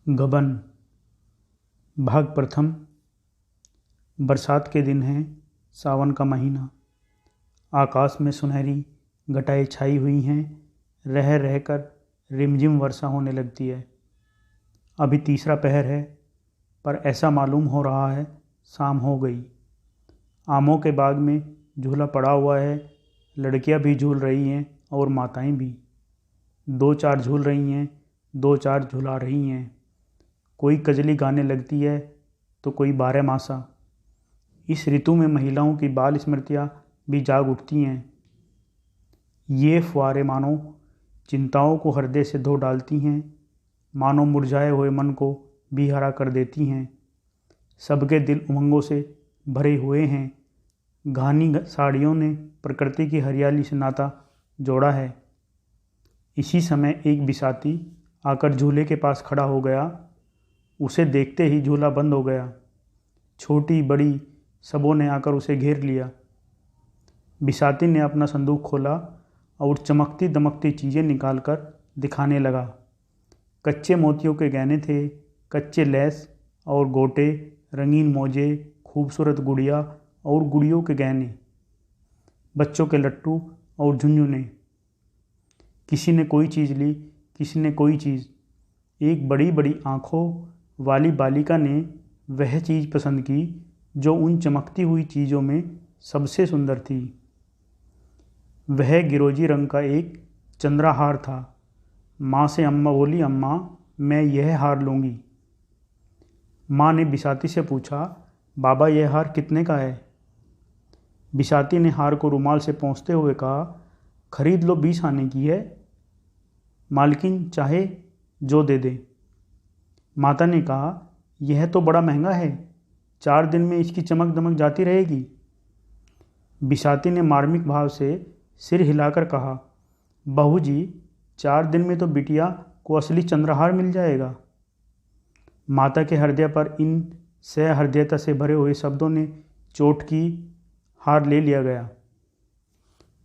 गबन। भाग प्रथम। बरसात के दिन हैं, सावन का महीना। आकाश में सुनहरी घटाएं छाई हुई हैं। रह रहकर रिमझिम वर्षा होने लगती है। अभी तीसरा पहर है, पर ऐसा मालूम हो रहा है शाम हो गई। आमों के बाग में झूला पड़ा हुआ है। लड़कियां भी झूल रही हैं और माताएं भी। दो चार झूल रही हैं, दो चार झुला रही हैं। कोई कजली गाने लगती है तो कोई बारह मासा। इस ऋतु में महिलाओं की बाल स्मृतियाँ भी जाग उठती हैं। ये फुहारे मानो चिंताओं को हृदय से धो डालती हैं, मानो मुरझाए हुए मन को भी हरा कर देती हैं। सबके दिल उमंगों से भरे हुए हैं। घानी साड़ियों ने प्रकृति की हरियाली से नाता जोड़ा है। इसी समय एक बिसाती आकर झूले के पास खड़ा हो गया। उसे देखते ही झूला बंद हो गया। छोटी बड़ी सबों ने आकर उसे घेर लिया। बिसाती ने अपना संदूक खोला और चमकती दमकती चीज़ें निकालकर दिखाने लगा। कच्चे मोतियों के गहने थे, कच्चे लेस और गोटे, रंगीन मोजे, खूबसूरत गुड़िया और गुड़ियों के गहने, बच्चों के लट्टू और झुनझुने। किसी ने कोई चीज़ ली, किसी ने कोई चीज़। एक बड़ी बड़ी आँखों वाली बालिका ने वह चीज़ पसंद की जो उन चमकती हुई चीज़ों में सबसे सुंदर थी। वह गिरोजी रंग का एक चंद्रहार था। माँ से अम्मा बोली, अम्मा मैं यह हार लूँगी। माँ ने बिसाती से पूछा, बाबा यह हार कितने का है? बिसाती ने हार को रुमाल से पोंछते हुए कहा, खरीद लो, 20 आने की है। मालकिन चाहे जो दे दे। माता ने कहा, यह तो बड़ा महंगा है, 4 दिन में इसकी चमक दमक जाती रहेगी। बिसाती ने मार्मिक भाव से सिर हिलाकर कहा, बहू जी 4 दिन में तो बिटिया को असली चंद्रहार मिल जाएगा। माता के हृदय पर इन सहृदयता से भरे हुए शब्दों ने चोट की। हार ले लिया गया।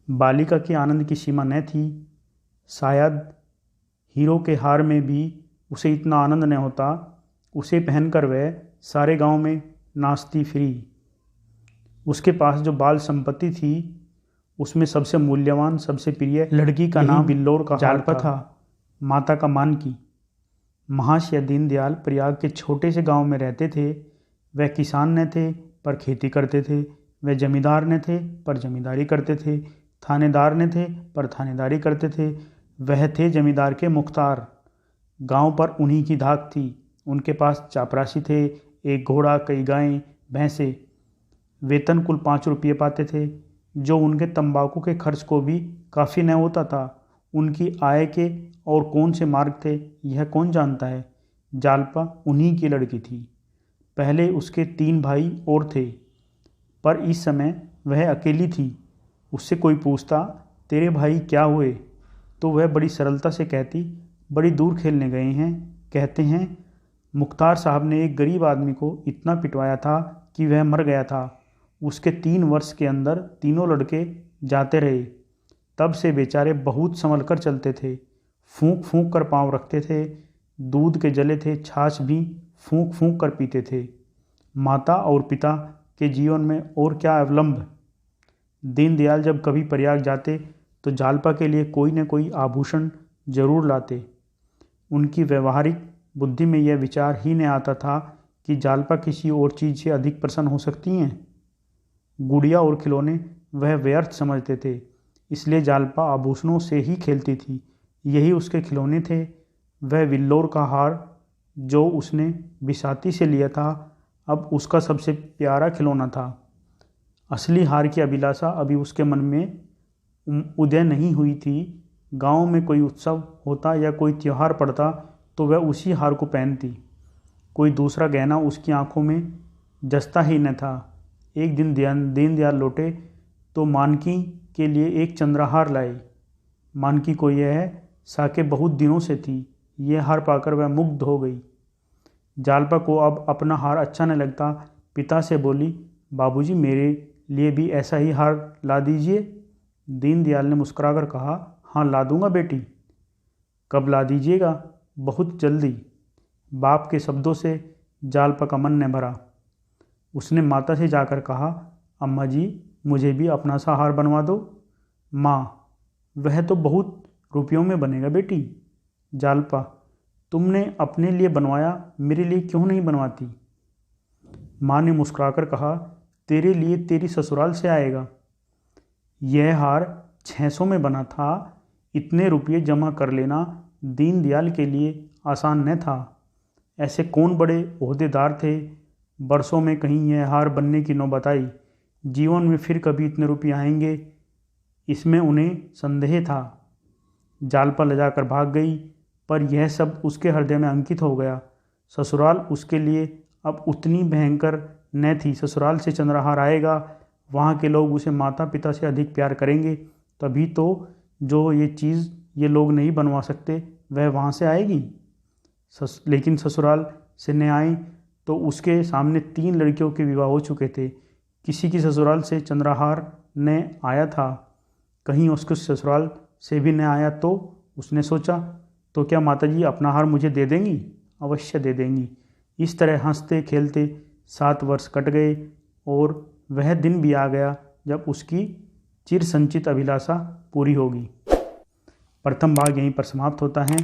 बालिका के आनंद की सीमा न थी। शायद हीरो के हार में भी उसे इतना आनंद न होता। उसे पहनकर वह सारे गांव में नाचती फिरी। उसके पास जो बाल संपत्ति थी उसमें सबसे मूल्यवान, सबसे प्रिय लड़की का नाम बिल्लौर का जालपा था, माता का मानकी। महाशय दीनदयाल प्रयाग के छोटे से गांव में रहते थे। वह किसान न थे पर खेती करते थे। वह जमींदार न थे पर जमींदारी करते थे। थानेदार न थे पर थानेदारी करते थे। वह थे जमींदार के मुख्तार। गांव पर उन्हीं की धाक थी। उनके पास चापराशी थे, एक घोड़ा, कई गायें भैंसे। वेतन कुल 5 रुपये पाते थे, जो उनके तंबाकू के खर्च को भी काफ़ी न होता था। उनकी आय के और कौन से मार्ग थे यह कौन जानता है। जालपा उन्हीं की लड़की थी। पहले उसके 3 भाई और थे, पर इस समय वह अकेली थी। उससे कोई पूछता, तेरे भाई क्या हुए, तो वह बड़ी सरलता से कहती, बड़ी दूर खेलने गए हैं। कहते हैं मुख्तार साहब ने एक गरीब आदमी को इतना पिटवाया था कि वह मर गया था। उसके 3 वर्ष के अंदर तीनों लड़के जाते रहे। तब से बेचारे बहुत संभल कर चलते थे, फूंक फूंक कर पाँव रखते थे। दूध के जले थे, छाछ भी फूंक फूंक कर पीते थे। माता और पिता के जीवन में और क्या अवलंब। दीनदयाल जब कभी प्रयाग जाते तो जालपा के लिए कोई न कोई आभूषण जरूर लाते। उनकी व्यवहारिक बुद्धि में यह विचार ही न आता था कि जालपा किसी और चीज़ से अधिक प्रसन्न हो सकती हैं। गुड़िया और खिलौने वह व्यर्थ समझते थे, इसलिए जालपा आभूषणों से ही खेलती थी। यही उसके खिलौने थे। वह विल्लोर का हार जो उसने बिसाती से लिया था, अब उसका सबसे प्यारा खिलौना था। असली हार की अभिलाषा अभी उसके मन में उदय नहीं हुई थी। गांव में कोई उत्सव होता या कोई त्यौहार पड़ता तो वह उसी हार को पहनती। कोई दूसरा गहना उसकी आंखों में जचता ही न था। एक दिन दीनदयाल लौटे तो मानकी के लिए एक चंद्रहार लाए। मानकी को यह साके बहुत दिनों से थी। यह हार पाकर वह मुग्ध हो गई। जालपा को अब अपना हार अच्छा न लगता। पिता से बोली, बाबूजी मेरे लिए भी ऐसा ही हार ला दीजिए। दीनदयाल ने मुस्कुराकर कहा, हाँ ला दूंगा बेटी। कब ला दीजिएगा? बहुत जल्दी। बाप के शब्दों से जालपा का मन न भरा। उसने माता से जाकर कहा, अम्मा जी, मुझे भी अपना सा हार बनवा दो। माँ, वह तो बहुत रुपयों में बनेगा बेटी। जालपा, तुमने अपने लिए बनवाया, मेरे लिए क्यों नहीं बनवाती? माँ ने मुस्कुराकर कहा, तेरे लिए तेरी ससुराल से आएगा। यह हार 600 में बना था। इतने रुपये जमा कर लेना दीनदयाल के लिए आसान न था। ऐसे कौन बड़े ओहदेदार थे, बरसों में कहीं यह हार बनने की नौबत आई। जीवन में फिर कभी इतने रुपये आएंगे, इसमें उन्हें संदेह था। जालपा लजाकर भाग गई, पर यह सब उसके हृदय में अंकित हो गया। ससुराल उसके लिए अब उतनी भयंकर न थी। ससुराल से चंद्रहार आएगा, वहाँ के लोग उसे माता पिता से अधिक प्यार करेंगे, तभी तो जो ये चीज़ ये लोग नहीं बनवा सकते वह वहाँ से आएगी। लेकिन ससुराल से न आए तो उसके सामने 3 लड़कियों के विवाह हो चुके थे। किसी की ससुराल से चंद्रहार न आया था, कहीं उसके ससुराल से भी न आया, तो उसने सोचा, तो क्या माताजी अपना हार मुझे दे देंगी? अवश्य दे देंगी। इस तरह हंसते खेलते 7 वर्ष कट गए और वह दिन भी आ गया जब उसकी चिर संचित अभिलाषा पूरी होगी। प्रथम भाग यहीं पर समाप्त होता है।